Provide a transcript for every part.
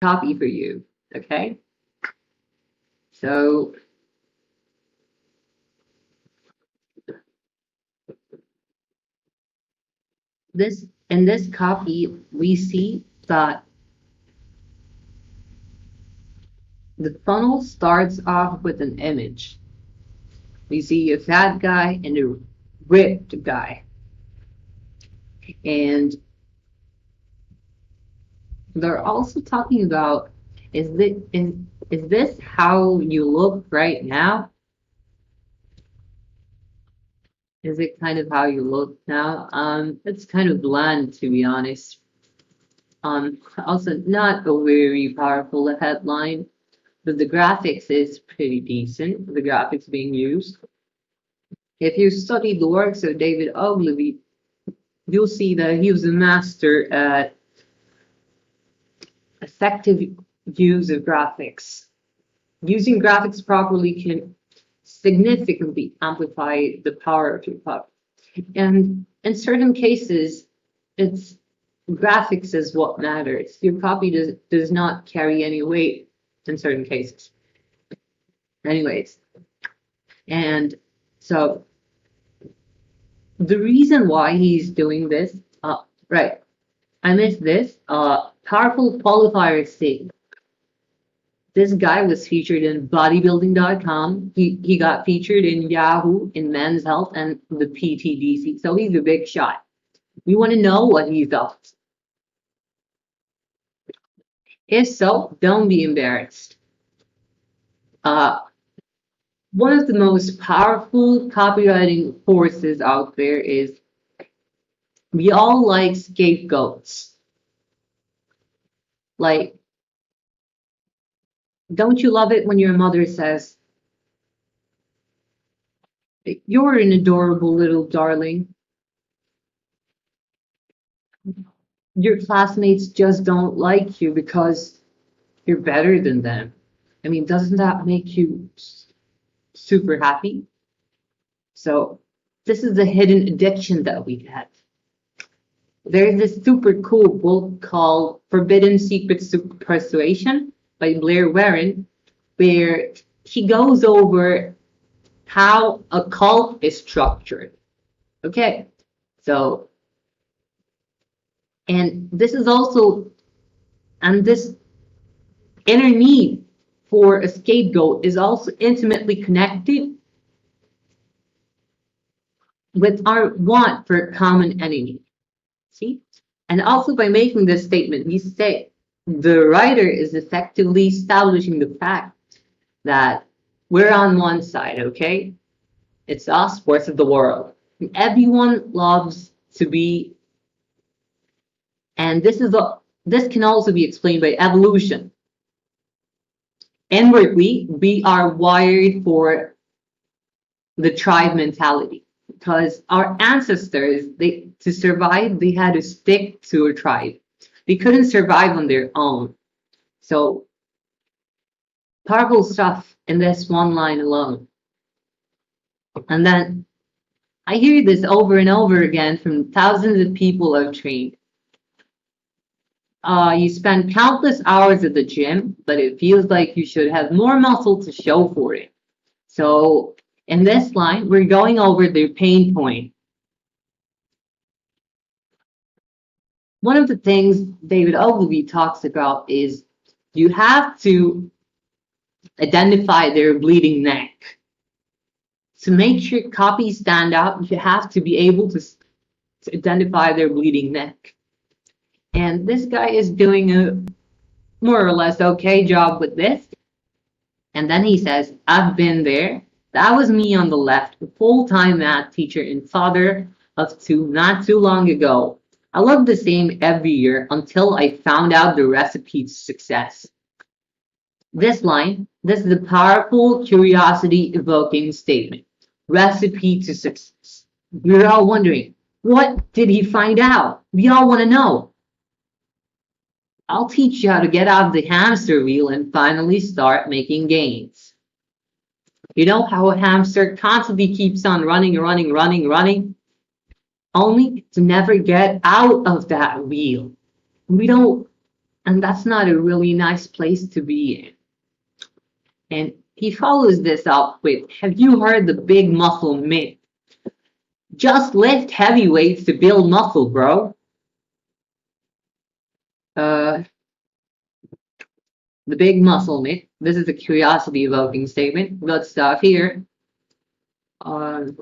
copy for you. Okay, so this in this copy we see that the funnel starts off with an image. We see a fat guy and a ripped guy, and they're also talking about, is this how you look right now? Is it kind of how you look now? It's kind of bland, to be honest. Also not a very powerful headline, but the graphics is pretty decent. The graphics being used. If you study the works of David Ogilvy, you'll see that he was a master at effective use of graphics. Using graphics properly can significantly amplify the power of your puppet. And in certain cases, it's graphics is what matters. Your copy does not carry any weight in certain cases. Anyways, and so the reason why he's doing this, right, I missed this, powerful qualifier statement. This guy was featured in bodybuilding.com. He got featured in Yahoo, in Men's Health, and the PTDC. So he's a big shot. We want to know what he thought. If so, don't be embarrassed. One of the most powerful copywriting forces out there is we all like scapegoats. Like, don't you love it when your mother says, "You're an adorable little darling. Your classmates just don't like you because you're better than them." I mean, doesn't that make you super happy? So this is the hidden addiction that we have. There's this super cool book called Forbidden Secrets to Persuasion by Blair Warren, where he goes over how a cult is structured. Okay, so, and this is also, and this inner need for a scapegoat is also intimately connected with our want for a common enemy. See? And also by making this statement, we say the writer is effectively establishing the fact that we're on one side, okay? It's us versus the world. Everyone loves to be, and this can also be explained by evolution. Inwardly, we are wired for the tribe mentality because our ancestors, to survive, they had to stick to a tribe. They couldn't survive on their own. So powerful stuff in this one line alone. And then I hear this over and over again from thousands of people I've trained. You spend countless hours at the gym, but it feels like you should have more muscle to show for it. So in this line, we're going over their pain point. One of the things David Ogilvy talks about is you have to identify their bleeding neck. To make your copy stand out, you have to be able to identify their bleeding neck. And this guy is doing a more or less okay job with this. And then he says, "I've been there. That was me on the left, a full-time math teacher and father of two not too long ago. I looked the same every year until I found out the recipe to success." This line, this is a powerful curiosity-evoking statement. Recipe to success. We're all wondering, what did he find out? We all want to know. I'll teach you how to get out of the hamster wheel and finally start making gains. You know how a hamster constantly keeps on running, only to never get out of that wheel. We don't And that's not a really nice place to be in. And he follows this up with, have you heard the big muscle myth? Just lift heavy weights to build muscle, bro. Uh, the big muscle myth. This is a curiosity evoking statement. Let's stop here. And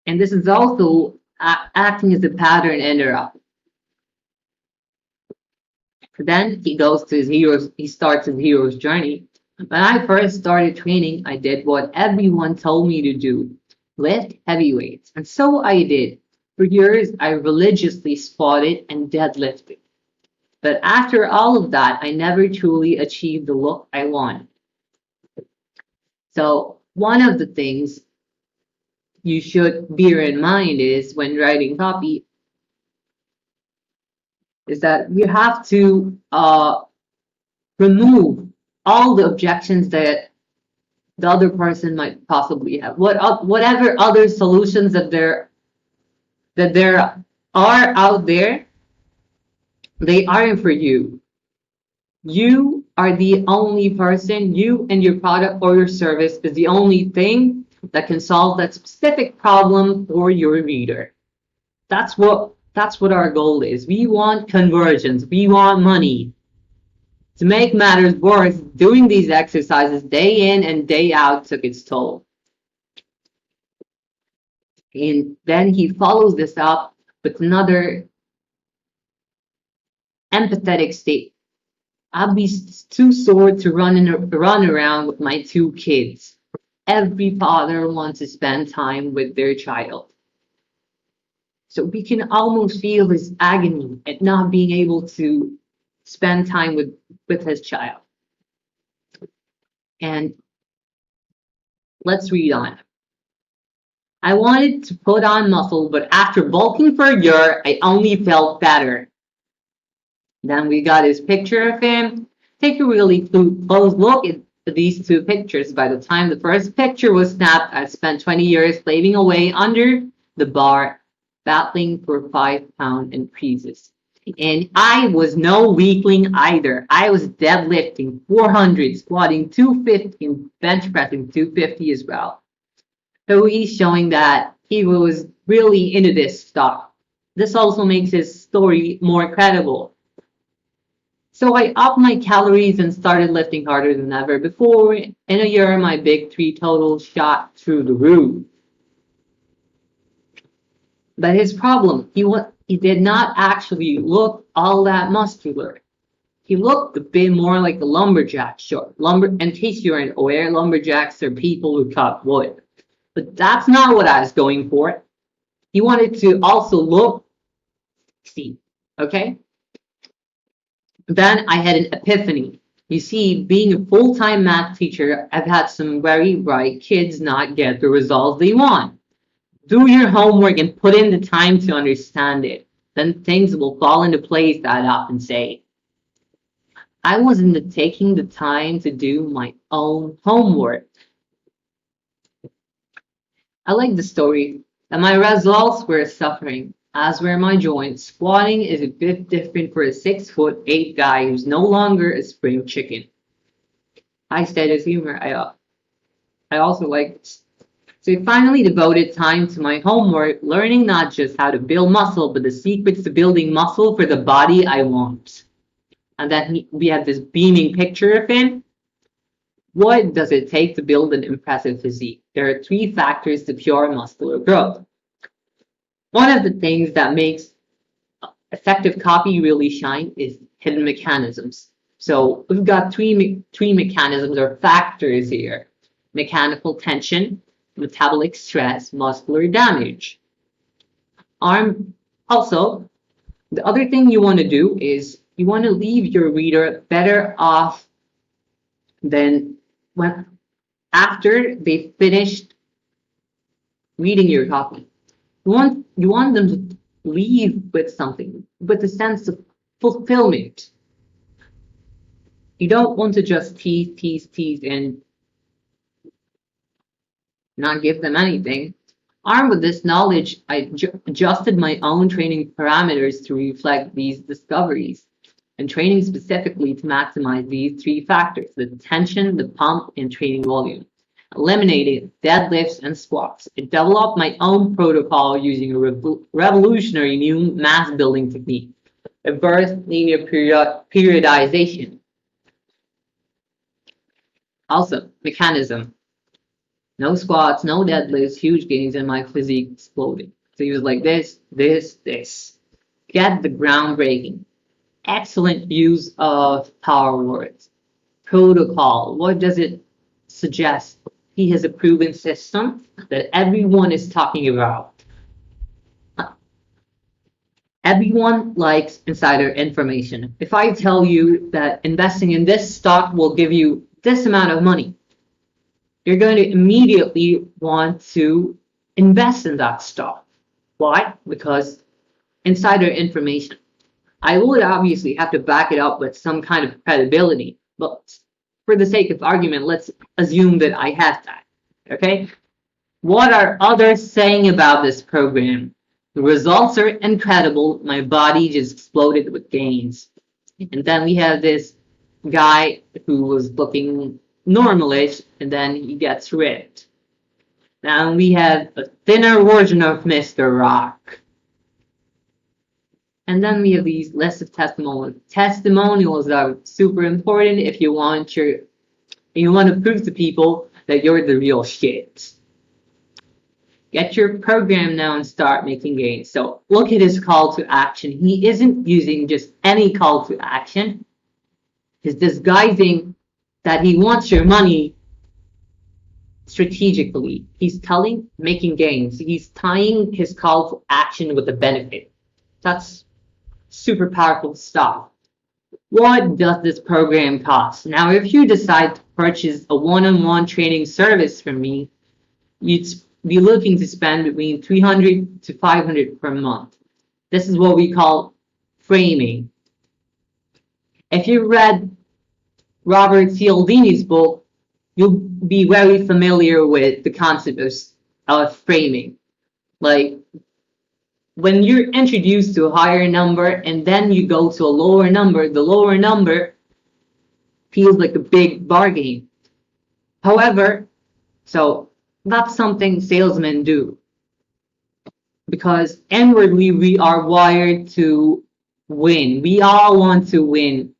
this is also acting as a pattern interrupt. Then he goes to he starts his hero's journey. When I first started training, I did what everyone told me to do, lift heavy weights. And so I did. For years, I religiously squatted and deadlifted. But after all of that, I never truly achieved the look I wanted. So one of the things you should bear in mind is when writing copy is that you have to remove all the objections that the other person might possibly have. Whatever other solutions that there are out there, they aren't for you. You are the only person, you and your product or your service is the only thing that can solve that specific problem for your reader. That's what our goal is. We want conversions. We want money. To make matters worse, doing these exercises day in and day out took its toll. And then he follows this up with another empathetic state. I'd be too sore to run around with my two kids. Every father wants to spend time with their child. So we can almost feel this agony at not being able to spend time with his child. And let's read on. I wanted to put on muscle, but after bulking for a year, I only felt fatter. Then we got his picture of him. Take a really close look at these two pictures. By the time the first picture was snapped, I spent 20 years slaving away under the bar, battling for 5-pound increases. And I was no weakling either. I was deadlifting 400, squatting 250, and bench pressing 250 as well. So he's showing that he was really into this stuff. This also makes his story more credible. So I upped my calories and started lifting harder than ever before. In a year, my big 3 total shot through the roof. But his problem, he did not actually look all that muscular. He looked a bit more like a lumberjack. Sure, in case you aren't aware, lumberjacks are people who cut wood. But that's not what I was going for. He wanted to also look, okay? Then I had an epiphany. You see, being a full-time math teacher, I've had some very bright kids not get the results they want. Do your homework and put in the time to understand it. Then things will fall into place, I'd often say. I wasn't taking the time to do my own homework. I like the story, and my results were suffering, as were my joints. Squatting is a bit different for a 6'8" guy who's no longer a spring chicken. I said his humor. I also like this. So I finally devoted time to my homework, learning not just how to build muscle, but the secrets to building muscle for the body I want. And then we have this beaming picture of him. What does it take to build an impressive physique? There are 3 factors to pure muscular growth. One of the things that makes effective copy really shine is hidden mechanisms. So we've got three mechanisms or factors here: mechanical tension, metabolic stress, muscular damage. Also, the other thing you want to do is you want to leave your reader better off than when after they finished reading your copy. You want them to leave with something, with a sense of fulfillment. You don't want to just tease and not give them anything. Armed with this knowledge, I adjusted my own training parameters to reflect these discoveries. and training specifically to maximize these three factors: the tension, the pump, and training volume. Eliminated deadlifts and squats. I developed my own protocol using a revolutionary new mass building technique, reverse linear periodization. Also, mechanism. No squats, no deadlifts, huge gains, and my physique exploded. So he was like this. Get the groundbreaking. Excellent use of power words. Protocol. What does it suggest? He has a proven system that everyone is talking about. Everyone likes insider information. If I tell you that investing in this stock will give you this amount of money, you're going to immediately want to invest in that stock. Why? Because insider information. I would obviously have to back it up with some kind of credibility, but for the sake of argument, let's assume that I have that. Okay? What are others saying about this program? The results are incredible. My body just exploded with gains. And then we have this guy who was looking normalish, and then he gets ripped. Now we have a thinner version of Mr. Rock. And then we have these lists of testimonials. Testimonials are super important if you want to prove to people that you're the real shit. Get your program now and start making gains. So look at his call to action. He isn't using just any call to action. He's disguising that he wants your money strategically. He's making gains. He's tying his call to action with a benefit. That's super powerful stuff. What does this program cost? Now, if you decide to purchase a one-on-one training service from me, you'd be looking to spend between $300 to $500 per month. This is what we call framing. If you read Robert Cialdini's book, you'll be very familiar with the concept of framing. Like, when you're introduced to a higher number and then you go to a lower number, the lower number feels like a big bargain. However, so that's something salesmen do, because inwardly we are wired to win. We all want to win.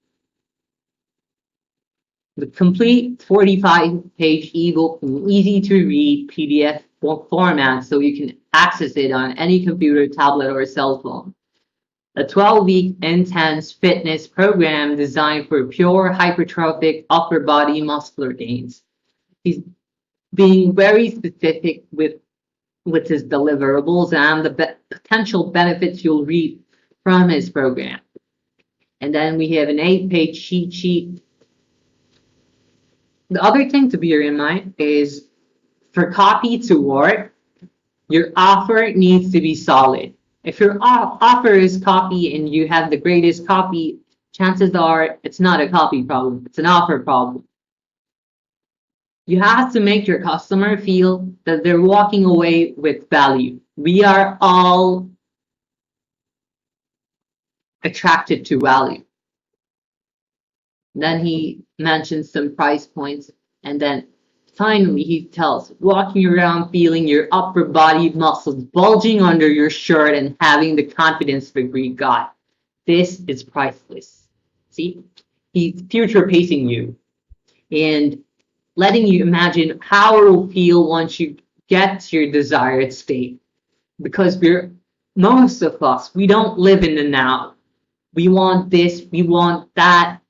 The complete 45-page ebook in easy-to-read PDF format, so you can access it on any computer, tablet, or cell phone. A 12-week intense fitness program designed for pure hypertrophic upper body muscular gains. He's being very specific with his deliverables and the potential benefits you'll reap from his program. And then we have an 8-page cheat sheet. The other thing to bear in mind is, for copy to work, your offer needs to be solid. If your offer is copy and you have the greatest copy, chances are it's not a copy problem, it's an offer problem. You have to make your customer feel that they're walking away with value. We are all attracted to value. Then he mentions some price points, and then finally he tells, walking around feeling your upper body muscles bulging under your shirt and having the confidence of a Greek god. This is priceless. See, he's future pacing you and letting you imagine how it will feel once you get to your desired state. Because most of us, we don't live in the now. We want this, we want that.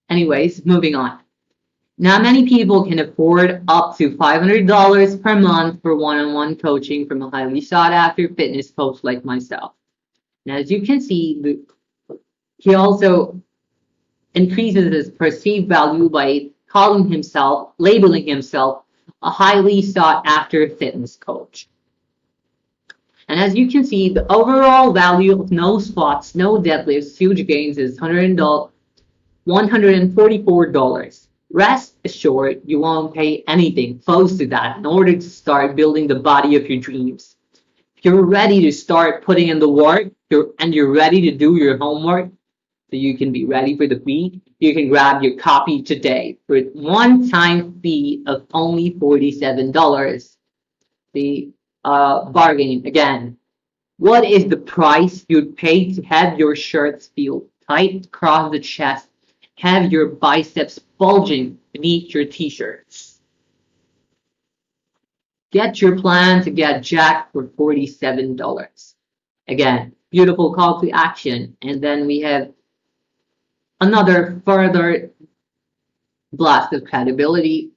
Anyways, moving on. Now, many people can afford up to $500 per month for one-on-one coaching from a highly sought-after fitness coach like myself. And as you can see, he also increases his perceived value by labeling himself a highly sought-after fitness coach. And as you can see, the overall value of no squats, no deadlifts, huge gains is $144. Rest assured, you won't pay anything close to that in order to start building the body of your dreams. If you're ready to start putting in the work and you're ready to do your homework, so you can be ready for the fee. You can grab your copy today for a one-time fee of only $47. The bargaining again. What is the price you'd pay to have your shirts feel tight across the chest, have your biceps bulging beneath your t-shirts? Get your plan to get jacked for $47. Again, beautiful call to action. And then we have another further blast of credibility.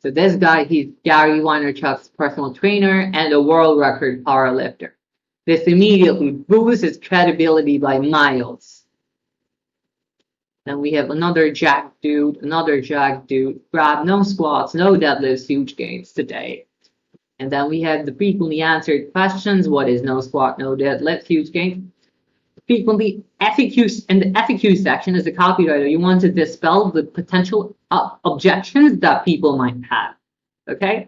So this guy, he's Gary Vaynerchuk's personal trainer and a world record powerlifter. This immediately boosts his credibility by miles. Then we have another jack dude, grab no squats, no deadlifts, huge gains today. And then we have the frequently answered questions. What is no squat, no deadlift, huge gains? Frequently FAQs in the FAQ section as a copywriter, you want to dispel the potential objections that people might have. Okay?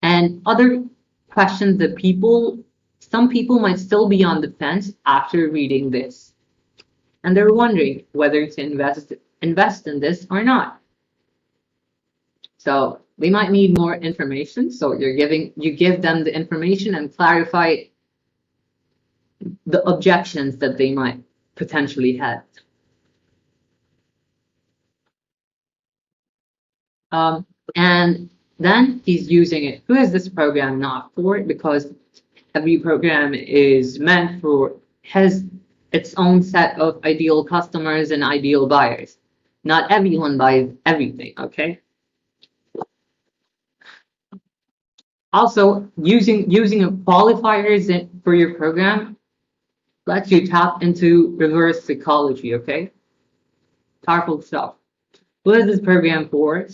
And other questions that some people might still be on the fence after reading this. And they're wondering whether to invest in this or not. So they might need more information. So you give them the information and clarify the objections that they might potentially have. And then he's using it. Who is this program not for? Because every program is meant for has its own set of ideal customers and ideal buyers. Not everyone buys everything, okay? Also, using qualifiers for your program lets you tap into reverse psychology, okay? Powerful stuff. What is this program for?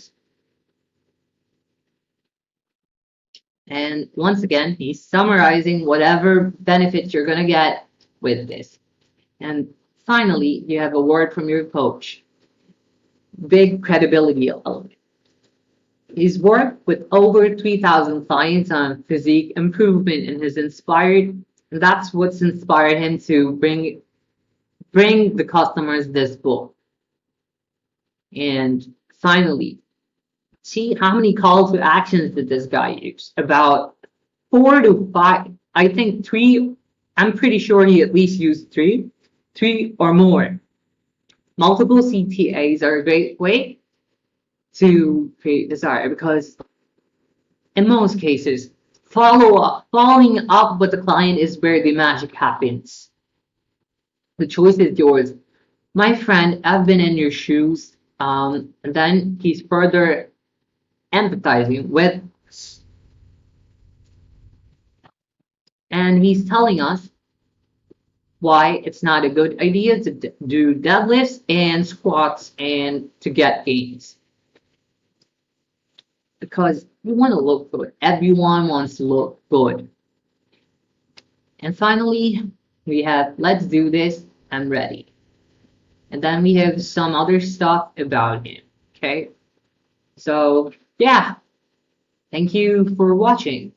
And once again, he's summarizing whatever benefits you're gonna get with this. And finally, you have a word from your coach. Big credibility element. He's worked with over 3,000 clients on physique improvement and that's what's inspired him to bring the customers this book. And finally, see how many calls to actions did this guy use? About 4 to 5, I think 3. I'm pretty sure he at least used 3 or more. Multiple CTAs are a great way to create desire because in most cases, following up with the client is where the magic happens. The choice is yours. My friend, I've been in your shoes. And then he's further empathizing with us. And he's telling us why it's not a good idea to do deadlifts and squats and to get gains. Because you want to look good. Everyone wants to look good. And finally, we have let's do this, I'm ready. And then we have some other stuff about him. Okay. So yeah. Thank you for watching.